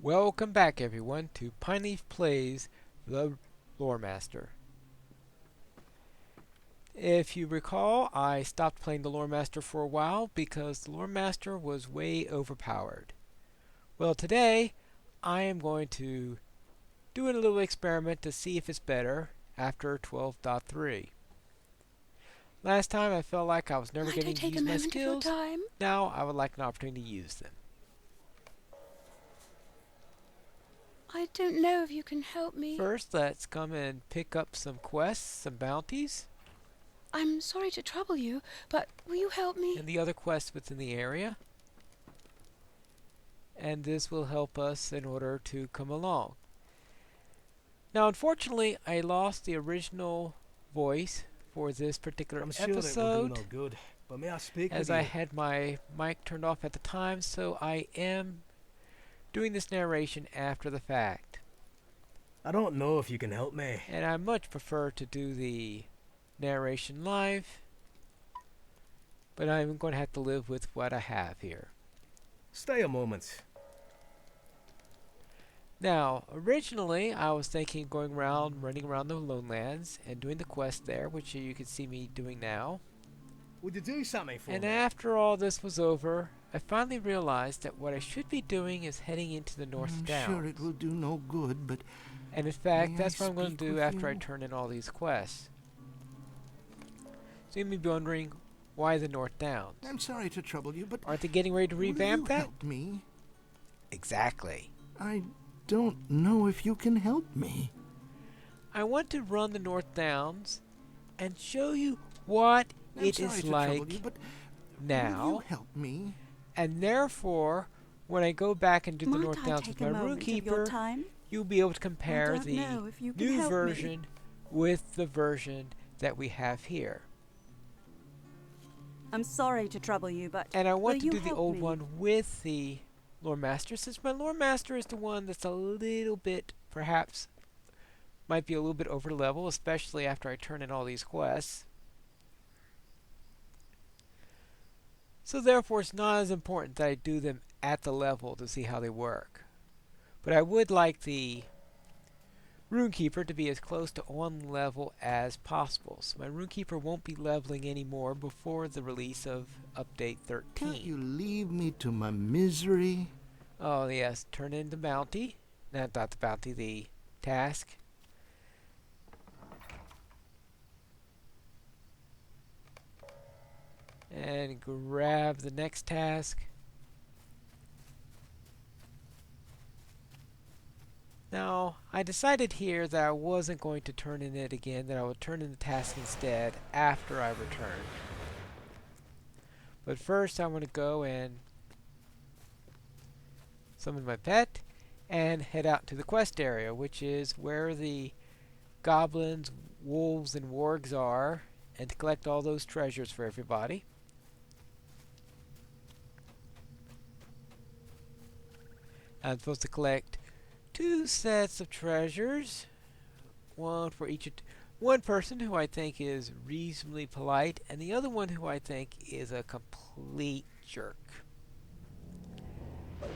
Welcome back everyone to Pineleaf Plays the Lore Master. If you recall, I stopped playing the Lore Master for a while because the Lore Master was way overpowered. Well, today I am going to do a little experiment to see if it's better after 12.3. Last time I felt like I was never Might I getting to take a use my moment of your skills. time? Now I would like an opportunity to use them. I don't know if you can help me. First, let's come and pick up some quests, some bounties, I'm sorry to trouble you, but will you help me? and the other quests within the area. And this will help us in order to come along. Now, unfortunately, I lost the original voice for this particular I'm sure it will do episode, no good, but may I speak as with I you? had my mic turned off at the time, so I am doing this narration after the fact. I don't know if you can help me. And I much prefer to do the narration live, but I'm going to have to live with what I have here. Stay a moment. Now, originally, I was thinking of going around, running around the Lowlands and doing the quest there, which you can see me doing now. Would you do something for And me? after all this was over, I finally realized that what I should be doing is heading into the North I'm Downs. sure it will do no good, but And in fact, may that's I what I'm going to speak do with after I you? turn in all these quests. So you may be wondering, why the North Downs? I'm sorry to trouble you, but Aren't they getting ready to will revamp you that? help me? Exactly. I don't know if you can help me. I want to run the North Downs and show you what I'm it sorry is to trouble like you, but will now. you help me? And therefore, when I go back and do the Might North I Downs take with a my moment of your Runekeeper, time? you'll be able to compare I don't the know if you can new help me. version with the version that we have here. I'm sorry to trouble you, but And I want will to you do the help old me? one with the Lore Master, since my Lore Master is the one that's a little bit, perhaps, might be a little bit over level, especially after I turn in all these quests. So therefore, it's not as important that I do them at the level to see how they work. But I would like the Runekeeper to be as close to on level as possible. So my Runekeeper won't be leveling anymore before the release of Update Can't you 13. leave me to my misery? Oh yes, turn in the bounty. Not the bounty, the task. And grab the next task. Now, I decided here that I wasn't going to turn in it again, that I would turn in the task instead after I returned. But first I want to go and summon my pet and head out to the quest area, which is where the goblins, wolves, and wargs are, and to collect all those treasures for everybody. I'm supposed to collect 2 sets of treasures, one for each one person who I think is reasonably polite, and the other one who I think is a complete jerk.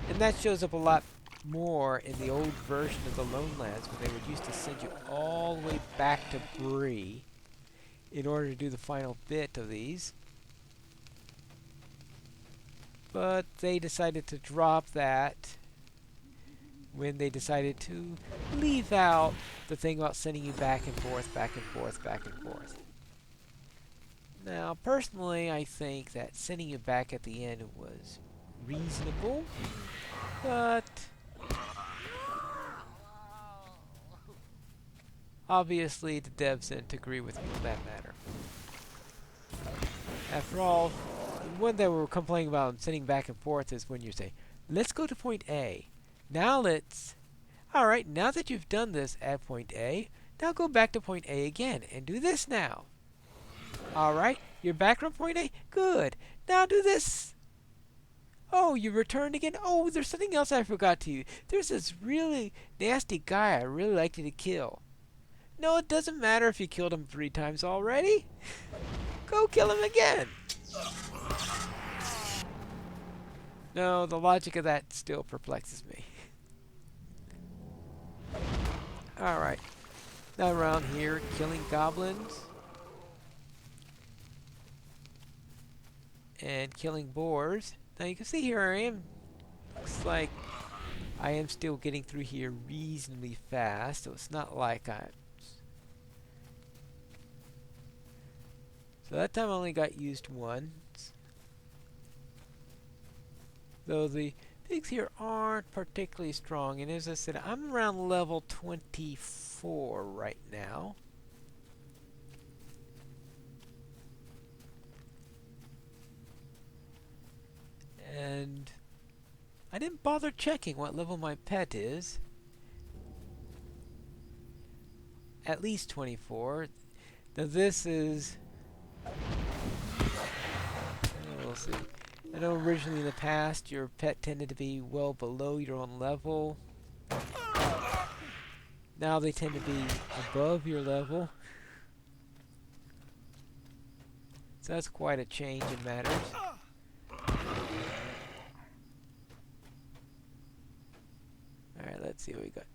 And that shows up a lot more in the old version of the Lowlands, when they would used to send you all the way back to Bree in order to do the final bit of these. But they decided to drop that when they decided to leave out the thing about sending you back and forth, back and forth, back and forth. Now, personally, I think that sending you back at the end was reasonable, but obviously the devs didn't agree with me on that matter. After all, the one that we're complaining about sending back and forth is when you say, let's go to point A. Now let's... Alright, now that you've done this at point A, now go back to point A again and do this now. Alright, you're back from point A? Good. Now do this. Oh, you returned again? Oh, there's something else I forgot to you. There's this really nasty guy I really like you to kill. No, it doesn't matter if you killed him 3 times already. Go kill him again. No, the logic of that still perplexes me. Alright. Now around here, killing goblins. And killing boars. Now you can see here I am. Looks like I am still getting through here reasonably fast. So it's not like I... So that time I only got used once. Though the pigs here aren't particularly strong. And as I said, I'm around level 24 right now. And I didn't bother checking what level my pet is. At least 24. Now this is... we'll see. I know originally in the past your pet tended to be well below your own level. Now they tend to be above your level. So that's quite a change in matters. Alright, let's see what we got.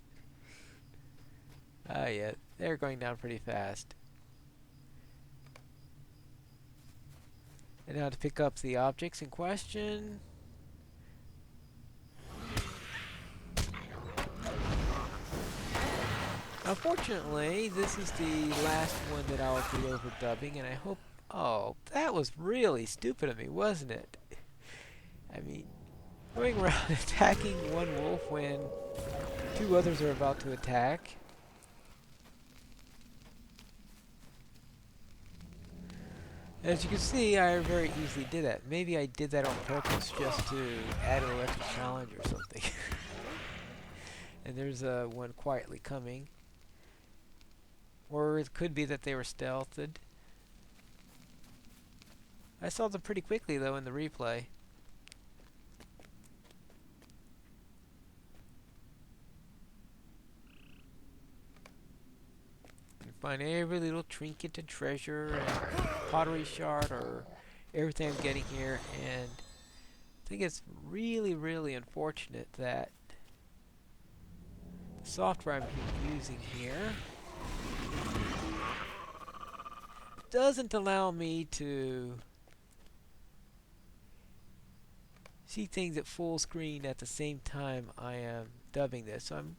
Oh yeah, they're going down pretty fast. And now to pick up the objects in question. Unfortunately, this is the last one that I'll be overdubbing, and I hope... Oh, that was really stupid of me, wasn't it? I mean, going around attacking one wolf when two others are about to attack. As you can see, I very easily did that. Maybe I did that on purpose just to add a little extra challenge or something. And there's one quietly coming. Or it could be that they were stealthed. I saw them pretty quickly though in the replay. You find every little trinket and treasure and pottery shard or everything I'm getting here, and I think it's really, really unfortunate that the software I'm using here doesn't allow me to see things at full screen at the same time I am dubbing this. So I'm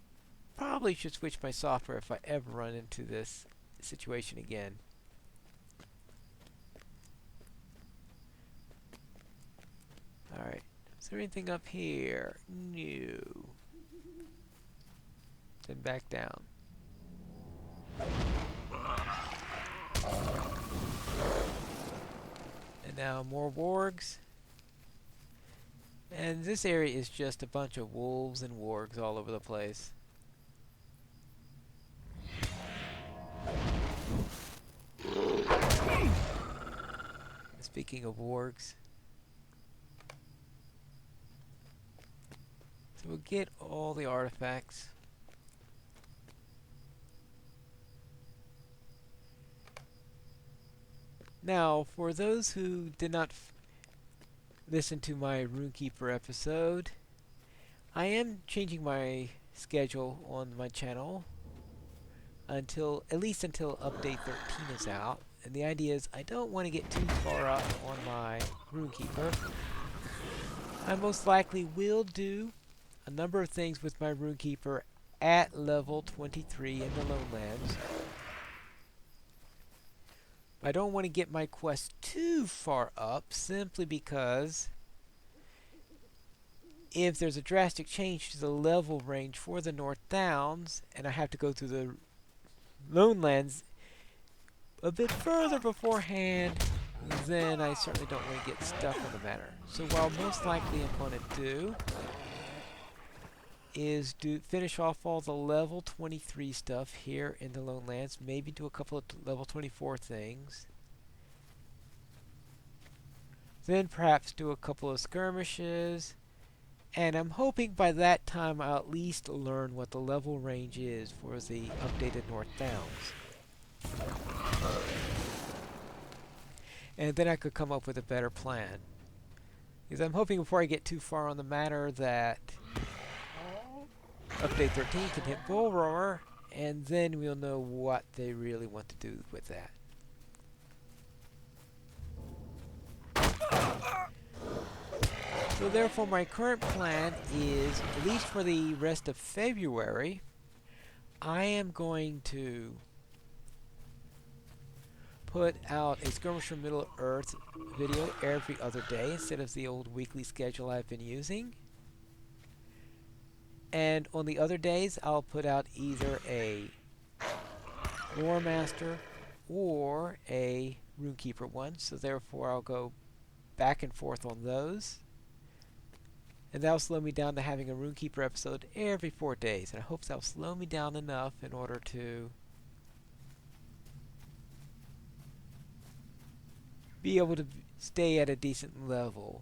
probably should switch my software if I ever run into this situation again. Alright, is there anything up here? No. Then back down. And now more wargs. And this area is just a bunch of wolves and wargs all over the place. Speaking of wargs, so we'll get all the artifacts. Now, for those who did not listen to my Runekeeper episode, I am changing my schedule on my channel until at least until update 13 is out. And the idea is I don't want to get too far up on my Runekeeper. I most likely will do a number of things with my Runekeeper at level 23 in the Lowlands. I don't want to get my quest too far up simply because if there's a drastic change to the level range for the North Downs and I have to go through the Lowlands a bit further beforehand, then I certainly don't want to get stuck on the matter. So while most likely I'm going to do is finish off all the level 23 stuff here in the Lowlands, maybe do a couple of level 24 things, then perhaps do a couple of skirmishes, and I'm hoping by that time I'll at least learn what the level range is for the updated North Downs. And then I could come up with a better plan. Because I'm hoping before I get too far on the matter that Update 13 can hit Bull Roar, and then we'll know what they really want to do with that. So therefore my current plan is, at least for the rest of February, I am going to put out a Skirmisher Middle-earth video every other day instead of the old weekly schedule I've been using. And on the other days, I'll put out either a Lore Master or a Runekeeper one, so therefore I'll go back and forth on those. And that'll slow me down to having a Runekeeper episode every 4 days. And I hope that'll slow me down enough in order to be able to stay at a decent level.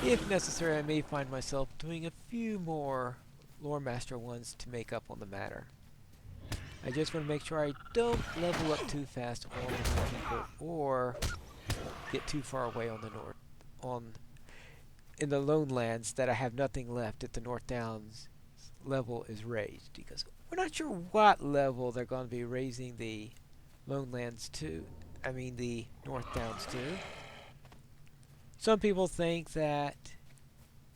If necessary, I may find myself doing a few more Lore Master ones to make up on the matter. I just want to make sure I don't level up too fast on the Runekeeper or get too far away on the in the Lone Lands that I have nothing left if the North Downs level is raised, because we're not sure what level they're going to be raising the Lone Lands to. I mean the North Downs to. Some people think that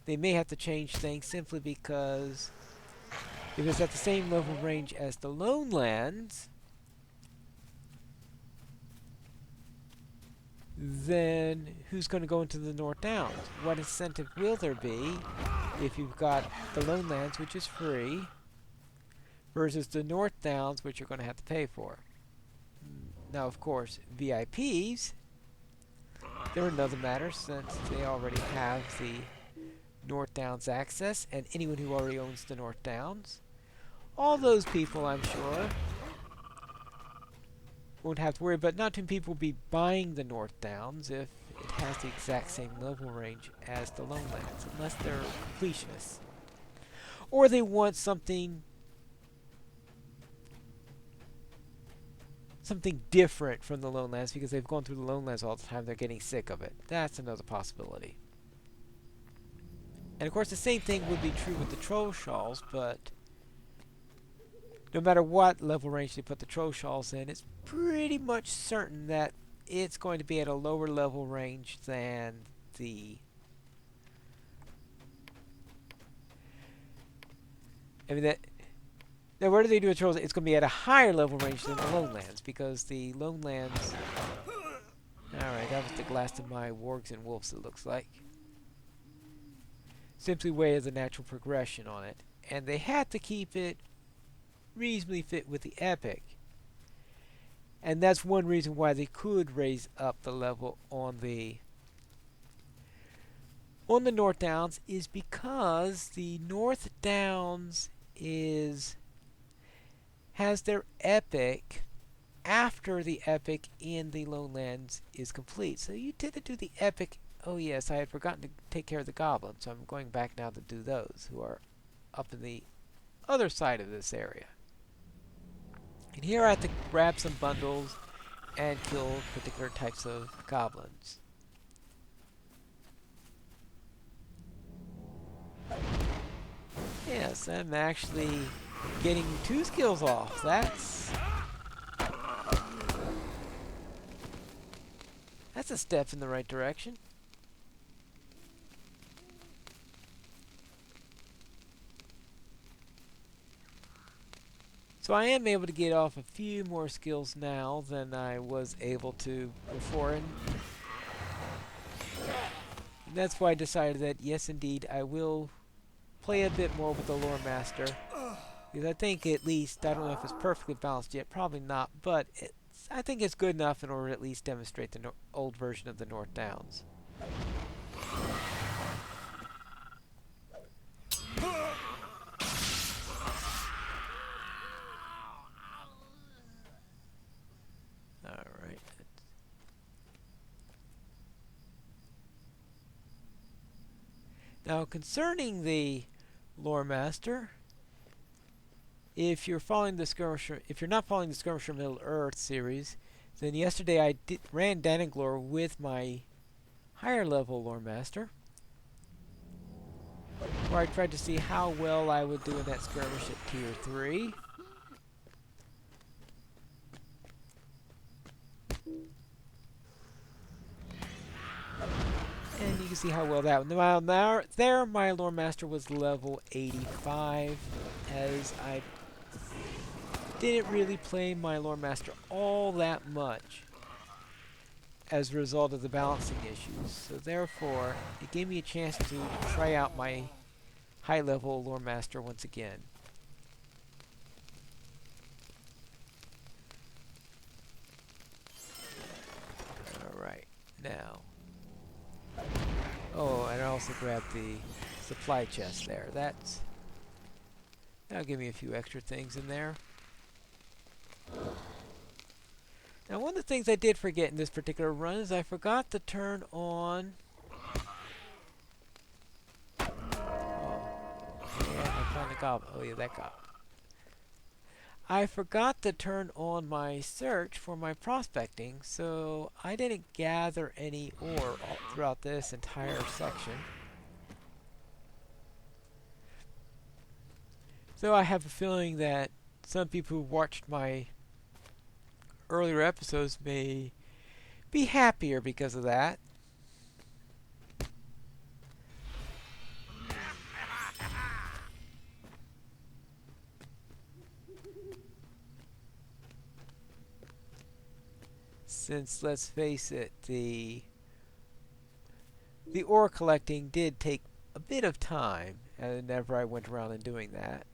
they may have to change things simply because if it's at the same level range as the Lone Lands, then who's going to go into the North Downs? What incentive will there be if you've got the Lone Lands, which is free, versus the North Downs, which you're going to have to pay for? Now, of course, VIPs, they're another matter since they already have the North Downs access, and anyone who already owns the North Downs. All those people, I'm sure, won't have to worry, but not too many people will be buying the North Downs if it has the exact same level range as the Lone Lands, unless they're completionists. Or they want something different from the Lone Lands because they've gone through the Lone Lands all the time, they're getting sick of it. That's another possibility. And of course the same thing would be true with the Troll Shawls, but no matter what level range they put the Troll Shawls in, it's pretty much certain that it's going to be at a lower level range than the... I mean, that... Now, what do they do with Trolls? It's going to be at a higher level range than the Lone Lands, because the Lone Lands... Alright, that was the last of my wargs and wolves, it looks like. Simply way of the natural progression on it. And they had to keep it reasonably fit with the epic. And that's one reason why they could raise up the level on the North Downs, is because the North Downs has their epic after the epic in the Lone Lands is complete. So you tend to do the epic. Oh yes, I had forgotten to take care of the goblins, so I'm going back now to do those who are up in the other side of this area. And here I have to grab some bundles and kill particular types of goblins. Yes, I'm actually getting 2 skills off. That's a step in the right direction. So I am able to get off a few more skills now than I was able to before, and that's why I decided that yes indeed I will play a bit more with the Lore Master, because I think at least, I don't know if it's perfectly balanced yet, probably not, but I think it's good enough in order to at least demonstrate the old version of the North Downs. Alright. Now concerning the Lore Master, if you're not following the Skirmisher Middle-earth series, then yesterday I ran Dananglore with my higher level Lore Master. where I tried to see how well I would do in that skirmish at Tier 3. And you can see how well that went. Now, there, my Lore Master was level 85, as I didn't really play my Lore Master all that much as a result of the balancing issues. So therefore, it gave me a chance to try out my high-level Lore Master once again. Alright, now. Oh, and I also grabbed the supply chest there. That'll give me a few extra things in there. Now, one of the things I did forget in this particular run is I forgot to turn on... Oh, yeah, I found a goblin. Oh, yeah, that goblin. I forgot to turn on my search for my prospecting, so I didn't gather any ore throughout this entire section. So I have a feeling that some people who watched my earlier episodes may be happier because of that. Since, let's face it, the ore collecting did take a bit of time whenever I went around and doing that.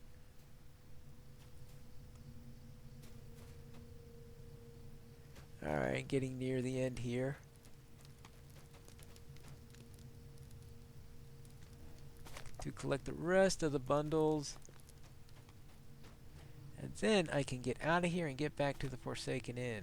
Alright, getting near the end here. To collect the rest of the bundles. And then I can get out of here and get back to the Forsaken Inn.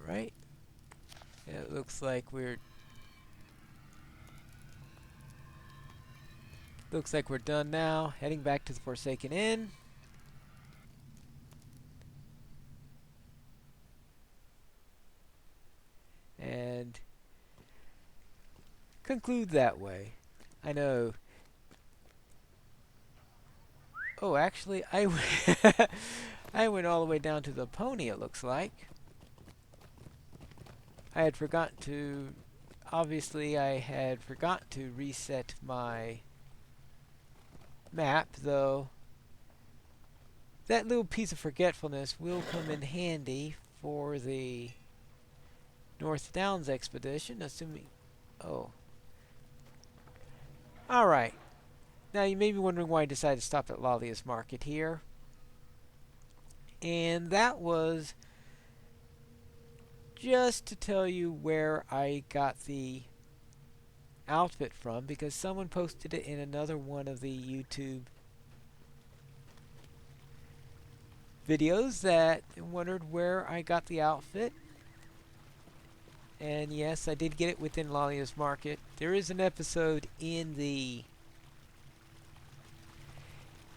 Alright. It looks like we're done now. Heading back to the Forsaken Inn. And conclude that way. I know. Oh, actually, I went all the way down to the pony, it looks like. I had forgotten to... Obviously, I had forgotten to reset my map, though that little piece of forgetfulness will come in handy for the North Downs expedition, assuming... Oh. Alright. Now, you may be wondering why I decided to stop at Lalia's Market here. And that was just to tell you where I got the outfit from, because someone posted it in another one of the YouTube videos that wondered where I got the outfit. And yes, I did get it within Lalia's Market. There is an episode in the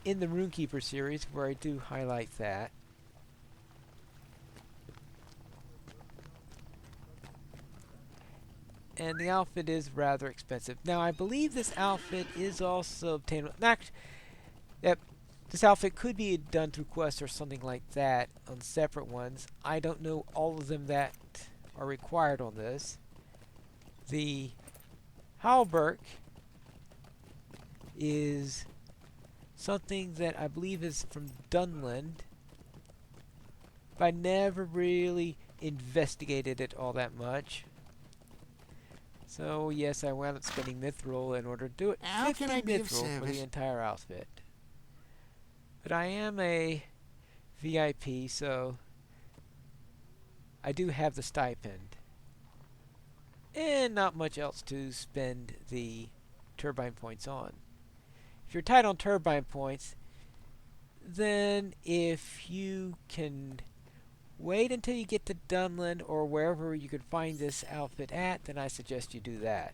Runekeeper series where I do highlight that. And the outfit is rather expensive. Now, I believe this outfit is also obtainable. This outfit could be done through quests or something like that on separate ones. I don't know all of them that are required on this. The Halberg is something that I believe is from Dunland, but I never really investigated it all that much. So yes, I wound up spending mithril in order to do it. How can I be of mithril for the service? entire outfit. But I am a VIP, so I do have the stipend. And not much else to spend the turbine points on. If you're tight on turbine points, then if you can wait until you get to Dunland or wherever you could find this outfit at, then I suggest you do that.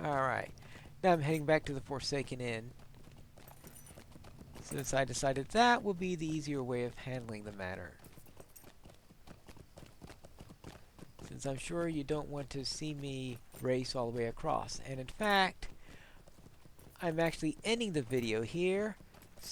Alright. Now I'm heading back to the Forsaken Inn, since I decided that would be the easier way of handling the matter. Since I'm sure you don't want to see me race all the way across. And in fact, I'm actually ending the video here.